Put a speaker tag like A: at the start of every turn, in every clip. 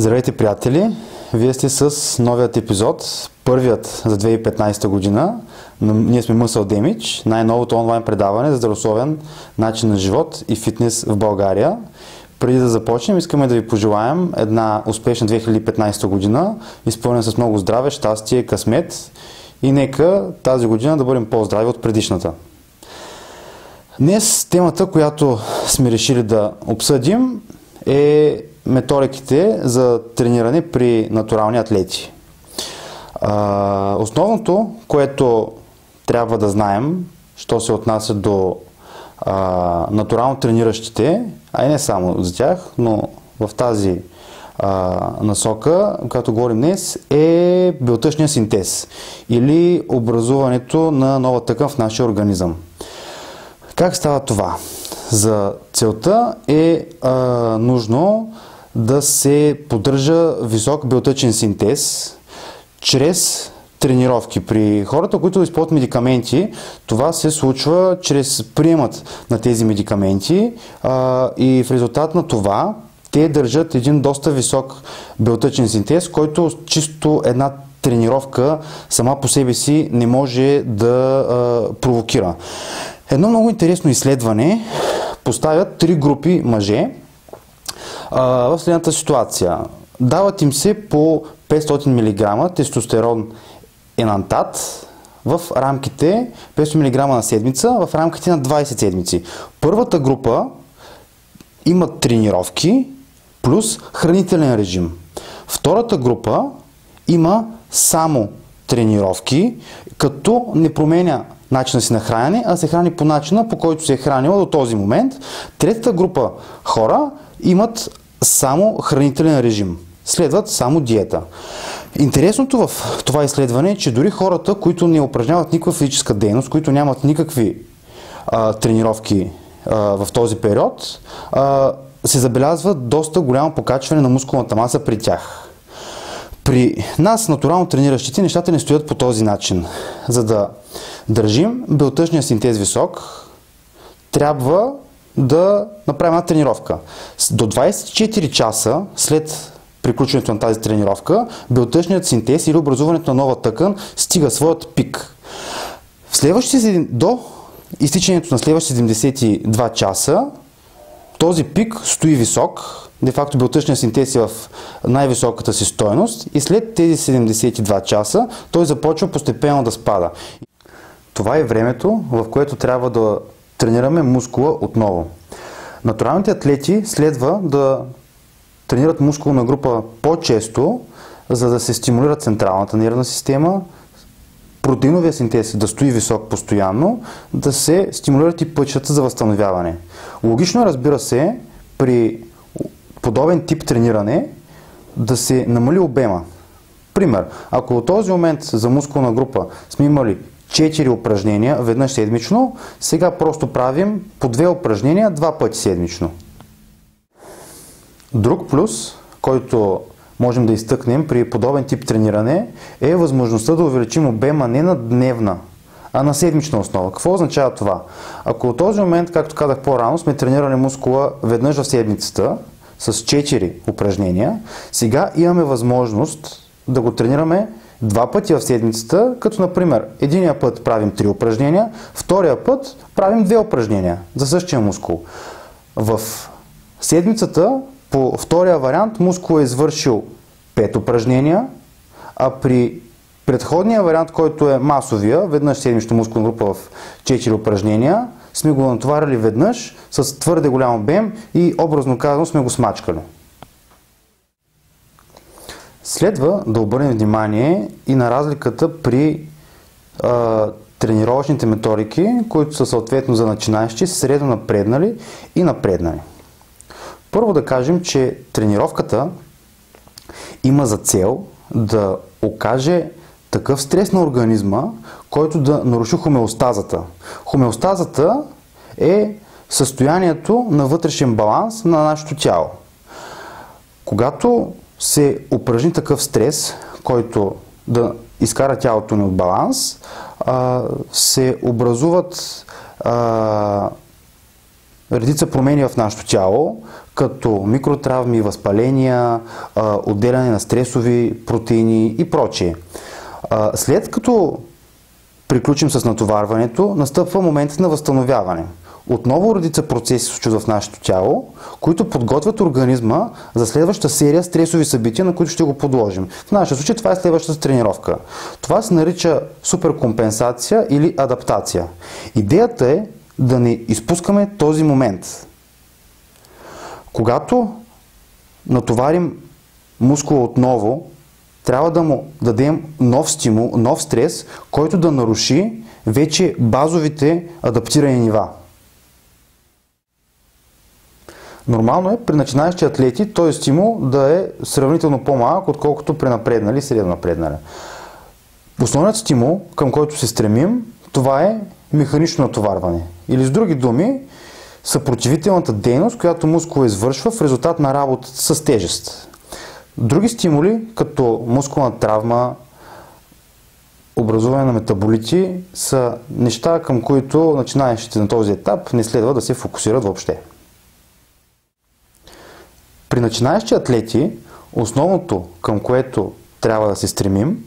A: Здравейте, приятели! Вие сте с новият епизод, първият за 2015 година. Ние сме Muscle Damage, най-новото онлайн предаване за здравословен начин на живот и фитнес в България. Преди да започнем, искаме да ви пожелаем една успешна 2015 година, изпълнена с много здраве, щастие, късмет и нека тази година да бъдем по-здрави от предишната. Днес темата, която сме решили да обсъдим, е методиките за трениране при натурални атлети. Основното, което трябва да знаем, що се отнася до натурално трениращите, а и не само за тях, но в тази насока, която говорим днес, е белтъчния синтез или образуването на нова тъкан в нашия организъм. Как става това? За целта е нужно да се поддържа висок белтъчен синтез чрез тренировки. При хората, които използват медикаменти, това се случва чрез приемат на тези медикаменти и в резултат на това те държат един доста висок белтъчен синтез, който чисто една тренировка сама по себе си не може да провокира. Едно много интересно изследване поставят 3 групи мъже в следната ситуация. Дават им се по 500 мг тестостерон енантат в рамките 500 мг на седмица, в рамките на 20 седмици. Първата група има тренировки плюс хранителен режим. Втората група има само тренировки, като не променя начина си на хранене, а се храни по начина, по който се е хранила до този момент. Третата група хора имат само хранителен режим. Следват само диета. Интересното в това изследване е, че дори хората, които не упражняват никаква физическа дейност, които нямат никакви тренировки в този период, се забелязва доста голямо покачване на мускулната маса при тях. При нас, натурално трениращите, нещата не стоят по този начин. За да държим белтъчния синтез висок, трябва да направим една тренировка. До 24 часа след приключването на тази тренировка, белтъчният синтез или образуването на нова тъкан стига своят пик. До изтичането на следващите 72 часа, този пик стои висок, де-факто белтъчният синтез е в най-високата си стойност и след тези 72 часа той започва постепенно да спада. Това е времето, в което трябва да тренираме мускула отново. Натуралните атлети следва да тренират мускулна група по-често, за да се стимулира централната нервна система, протеиновия синтез да стои висок постоянно, да се стимулират и пътищата за възстановяване. Логично, разбира се, при подобен тип трениране да се намали обема. Пример, ако от този момент за мускулна група сме имали 4 упражнения веднъж седмично, сега просто правим по 2 упражнения 2 пъти седмично. Друг плюс, който можем да изтъкнем при подобен тип трениране, е възможността да увеличим обема не на дневна, а на седмична основа. Какво означава това? Ако от този момент, както казах по-рано, сме тренирали мускула веднъж в седмицата с 4 упражнения, сега имаме възможност да го тренираме 2 пъти в седмицата, като например единия път правим 3 упражнения, втория път правим 2 упражнения за същия мускул. В седмицата по втория вариант мускул е извършил 5 упражнения, а при предходния вариант, който е масовия, веднъж седмична мускулна група в 4 упражнения, сме го натоварили веднъж с твърде голям обем и образно казано сме го смачкали. Следва да обърнем внимание и на разликата при тренировъчните методики, които са съответно за начинаещи, средно напреднали и напреднали. Първо да кажем, че тренировката има за цел да окаже такъв стрес на организма, който да наруши хомеостазата. Хомеостазата е състоянието на вътрешен баланс на нашето тяло. Когато се упражни такъв стрес, който да изкара тялото ни от баланс, се образуват редица промени в нашето тяло, като микротравми, възпаления, отделяне на стресови протеини и прочее. След като приключим с натоварването, настъпва моментът на възстановяване. Отново редица процеси се случват в нашето тяло, които подготвят организма за следваща серия стресови събития, на които ще го подложим. В нашия случай това е следващата тренировка. Това се нарича суперкомпенсация или адаптация. Идеята е да не изпускаме този момент. Когато натоварим мускула отново, трябва да му дадем нов стимул, нов стрес, който да наруши вече базовите адаптирани нива. Нормално е при начинаещи атлети този стимул да е сравнително по-малък, отколкото при напреднали и средно напреднали. Основният стимул, към който се стремим, това е механично натоварване. Или с други думи, съпротивителната дейност, която мускула извършва в резултат на работа с тежест. Други стимули, като мускулна травма, образуване на метаболити, са неща, към които начинаещите на този етап не следва да се фокусират въобще. При начинаещи атлети, основното, към което трябва да се стремим,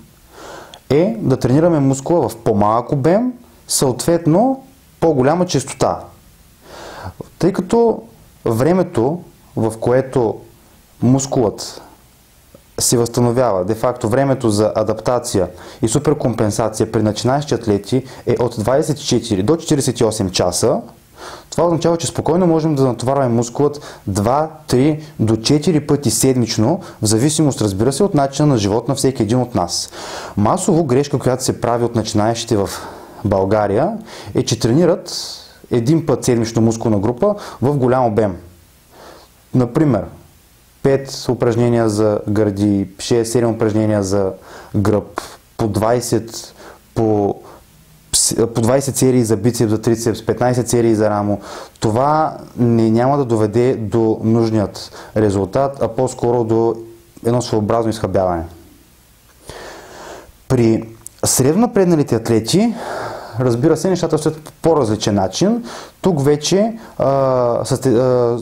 A: е да тренираме мускула в по-малък обем, съответно по-голяма честота. Тъй като времето, в което мускулът се възстановява, де-факто времето за адаптация и суперкомпенсация при начинаещи атлети е от 24 до 48 часа, това означава, че спокойно можем да натоварваме мускулът 2, 3 до 4 пъти седмично, в зависимост, разбира се, от начина на живот на всеки един от нас. Масово грешка, която се прави от начинаещите в България, е, че тренират един път седмично мускулна група в голям обем. Например, 5 упражнения за гърди, 6-7 упражнения за гръб, по 20 серии за бицепс, за трицепс, 15 серии за рамо. Това няма да доведе до нужният резултат, а по-скоро до едно своеобразно изхабяване. При средно напредналите атлети, разбира се, нещата стоят по по-различен начин. Тук вече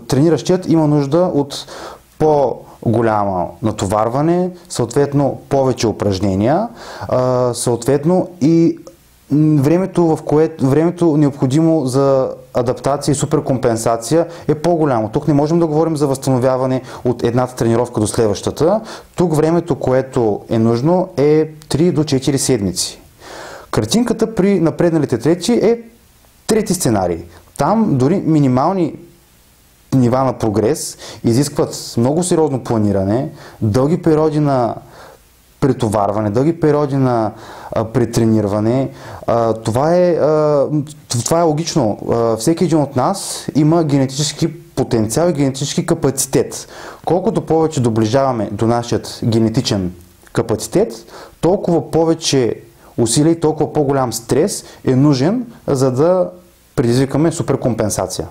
A: трениращият има нужда от по-голямо натоварване, съответно повече упражнения, съответно и времето необходимо за адаптация и суперкомпенсация е по-голямо. Тук не можем да говорим за възстановяване от едната тренировка до следващата. Тук времето, което е нужно, е 3 до 4 седмици. Картинката при напредналите атлети е трети сценарий. Там дори минимални нива на прогрес изискват много сериозно планиране, дълги периоди на претоварване, дълги периоди на претрениране. Това е логично. Всеки един от нас има генетически потенциал и генетически капацитет. Колкото повече доближаваме до нашия генетичен капацитет, толкова повече усилия и толкова по-голям стрес е нужен, за да предизвикаме суперкомпенсация.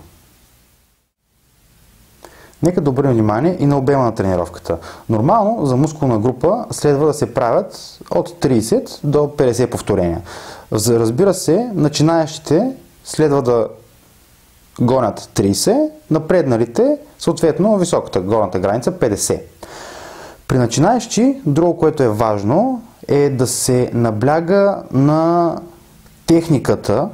A: Нека да обърнем внимание и на обема на тренировката. Нормално за мускулна група следва да се правят от 30 до 50 повторения. Разбира се, начинаещите следва да гонят 30, напредналите, съответно високата горната граница 50. При начинаещи, друго, което е важно, е да се набляга на техниката,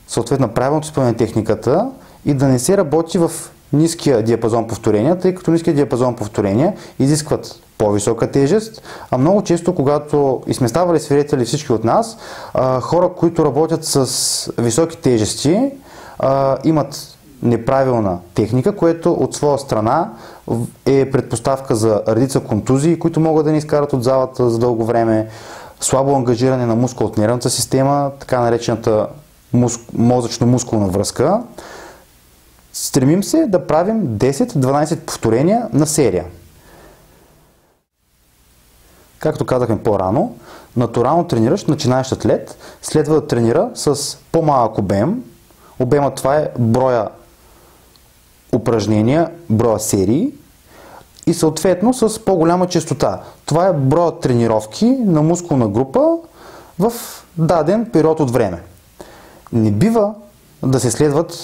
A: съответно правилното изпълнение на техниката и да не се работи в ниския диапазон повторения, тъй като ниския диапазон повторения изискват по-висока тежест, а много често, когато и сме ставали свидетели всички от нас, хора, които работят с високи тежести, имат неправилна техника, което от своя страна е предпоставка за редица контузии, които могат да ни изкарат от залата за дълго време, слабо ангажиране на мускул от нервната система, така наречената мозъчно-мускулна връзка. Стремим се да правим 10-12 повторения на серия. Както казахме по-рано, натурално трениращ, начинаещ атлет следва да тренира с по-малък обем. Обемът това е броя упражнения, броя серии и съответно с по-голяма честота. Това е броят тренировки на мускулна група в даден период от време. Не бива да се следват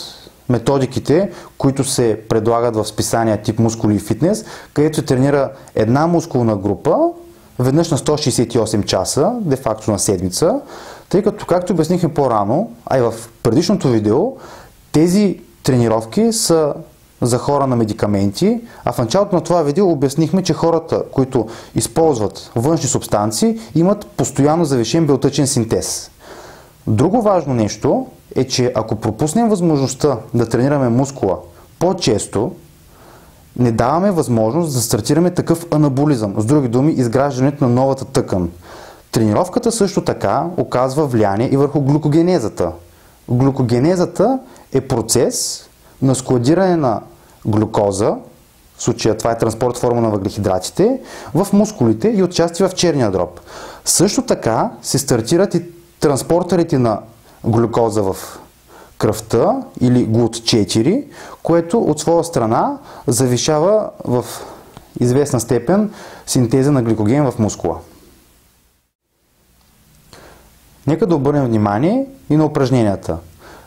A: методиките, които се предлагат в списания тип мускули и фитнес, където се тренира една мускулна група веднъж на 168 часа, де-факто на седмица, тъй като, както обяснихме по-рано, а и в предишното видео, тези тренировки са за хора на медикаменти, а в началото на това видео обяснихме, че хората, които използват външни субстанции, имат постоянно завишен белтъчен синтез. Друго важно нещо е, че ако пропуснем възможността да тренираме мускула по-често, не даваме възможност да стартираме такъв анаболизъм, с други думи, изграждането на новата тъкан. Тренировката също така оказва влияние и върху глюкогенезата. Глюкогенезата е процес на складиране на глюкоза, в случая това е транспорт форма на въглехидратите, в мускулите и отчасти в черния дроб. Също така се стартират и транспортерите на глюкоза в кръвта или GLUT4, което от своя страна завишава в известна степен синтеза на гликоген в мускула. Нека да обърнем внимание и на упражненията.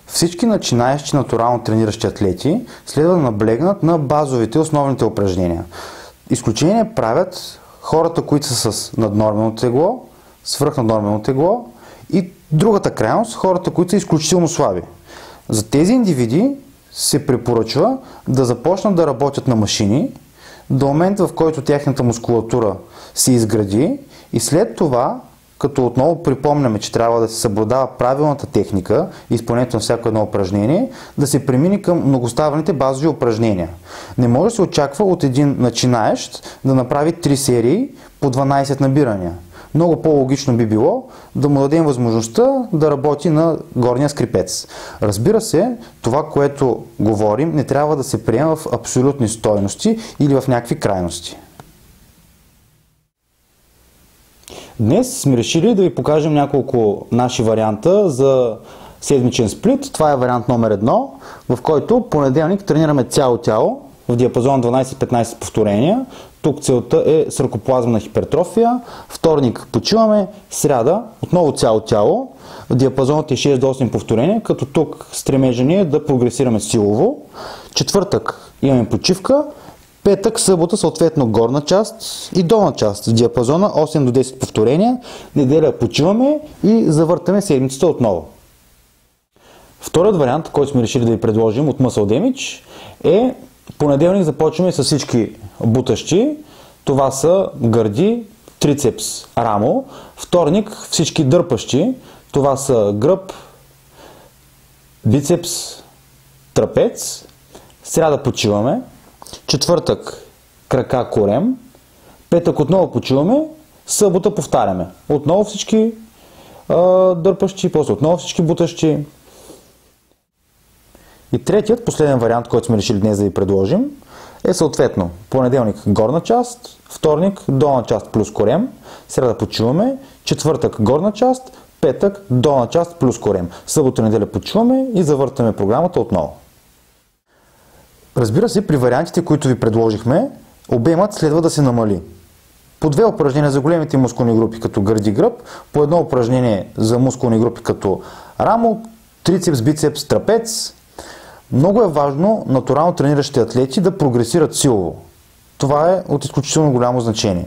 A: Всички начинаещи натурално трениращи атлети следва да наблегнат на базовите, основните упражнения. Изключение правят хората, които са с наднормено тегло, свръхнаднормено тегло и другата крайност, хората, които са изключително слаби. За тези индивиди се препоръчва да започнат да работят на машини до момента, в който тяхната мускулатура се изгради и след това, като отново припомняме, че трябва да се съблюдава правилната техника и изпълнението на всяко едно упражнение, да се премине към многоставените базови упражнения. Не може да се очаква от един начинаещ да направи 3 серии по 12 набирания. Много по-логично би било да му дадем възможността да работи на горния скрипец. Разбира се, това, което говорим, не трябва да се приема в абсолютни стойности или в някакви крайности. Днес сме решили да ви покажем няколко наши варианта за седмичен сплит. Това е вариант номер 1, в който понеделник тренираме цяло тяло в диапазон 12-15 повторения. Тук целта е саркоплазмена хипертрофия. Вторник почиваме, сряда отново цяло тяло в диапазоните 6-8 повторения, като тук стремежа ни е да прогресираме силово. Четвъртък имаме почивка. Петък, събота, съответно горна част и долна част в диапазона 8 до 10 повторения. Неделя почиваме и завъртаме седмицата отново. Вторият вариант, който сме решили да ви предложим от Muscle Damage е понеделник започваме с всички бутащи. Това са гърди, трицепс, рамо. Вторник всички дърпащи. Това са гръб, бицепс, трапец. Сряда почиваме. Четвъртък крака, корем. Петък отново почиваме. Събота повтаряме. Отново всички дърпащи, после отново всички бутащи. И третият, последен вариант, който сме решили днес да ви предложим, е съответно понеделник горна част, вторник долна част плюс корем, сряда почиваме, четвъртък горна част, петък долна част плюс корем. Събота, неделя почиваме и завъртаме програмата отново. Разбира се, при вариантите, които ви предложихме, обемът следва да се намали. По 2 упражнения за големите мускулни групи, като гърди, гръб, по 1 упражнение за мускулни групи, като рамо, трицепс, бицепс, трапец. Много е важно натурално трениращите атлети да прогресират силово. Това е от изключително голямо значение.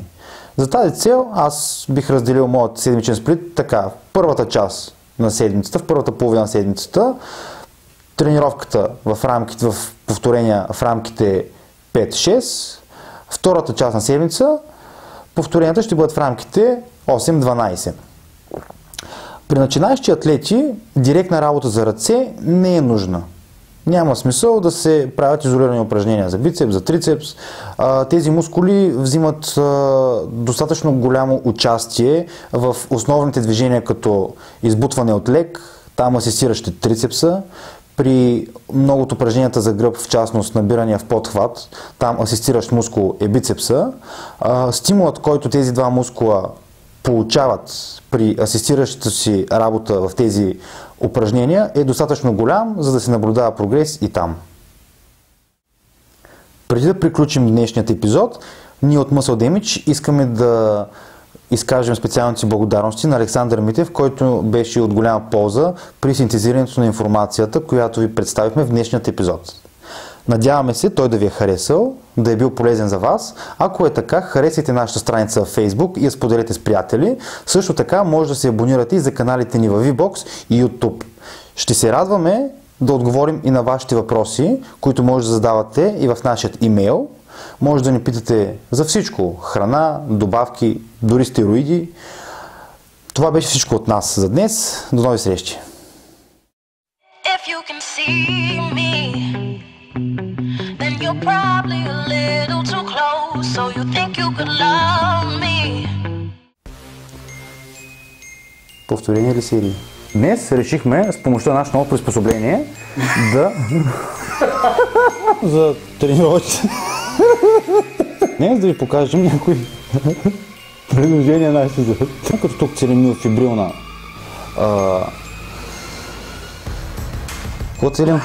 A: За тази цел аз бих разделил моят седмичен сплит така. В първата част на седмицата, в първата половина на седмицата, тренировката в повторения в рамките 5-6, втората част на седмица, повторенията ще бъдат в рамките 8-12. При начинаещи атлети директна работа за ръце не е нужна. Няма смисъл да се правят изолирани упражнения за бицепс, за трицепс. Тези мускули взимат достатъчно голямо участие в основните движения, като избутване от лек, там асистиращи трицепса. При многото упражненията за гръб, в частност набирания в подхват, там асистиращ мускул е бицепса. Стимулът, който тези два мускула получават при асистиращата си работа в тези упражнения, е достатъчно голям, за да се наблюдава прогрес и там. Преди да приключим днешният епизод, ние от Muscle Damage искаме да изкажем специалните си благодарности на Александър Митев, който беше от голяма полза при синтезирането на информацията, която ви представихме в днешният епизод. Надяваме се той да ви е харесал, да е бил полезен за вас. Ако е така, харесайте нашата страница в Facebook и я споделете с приятели. Също така може да се абонирате и за каналите ни в VBOX и YouTube. Ще се радваме да отговорим и на вашите въпроси, които може да задавате и в нашия имейл. Може да ни питате за всичко. Храна, добавки, дори стероиди. Това беше всичко от нас за днес. До нови срещи! Повторение ли серии? Днес решихме с помощта на нашето ново приспособление да... за тренировъче. Днес да ви покажем някои предложения на нашите зъби. Като тук целим фибрилна... Какво целим?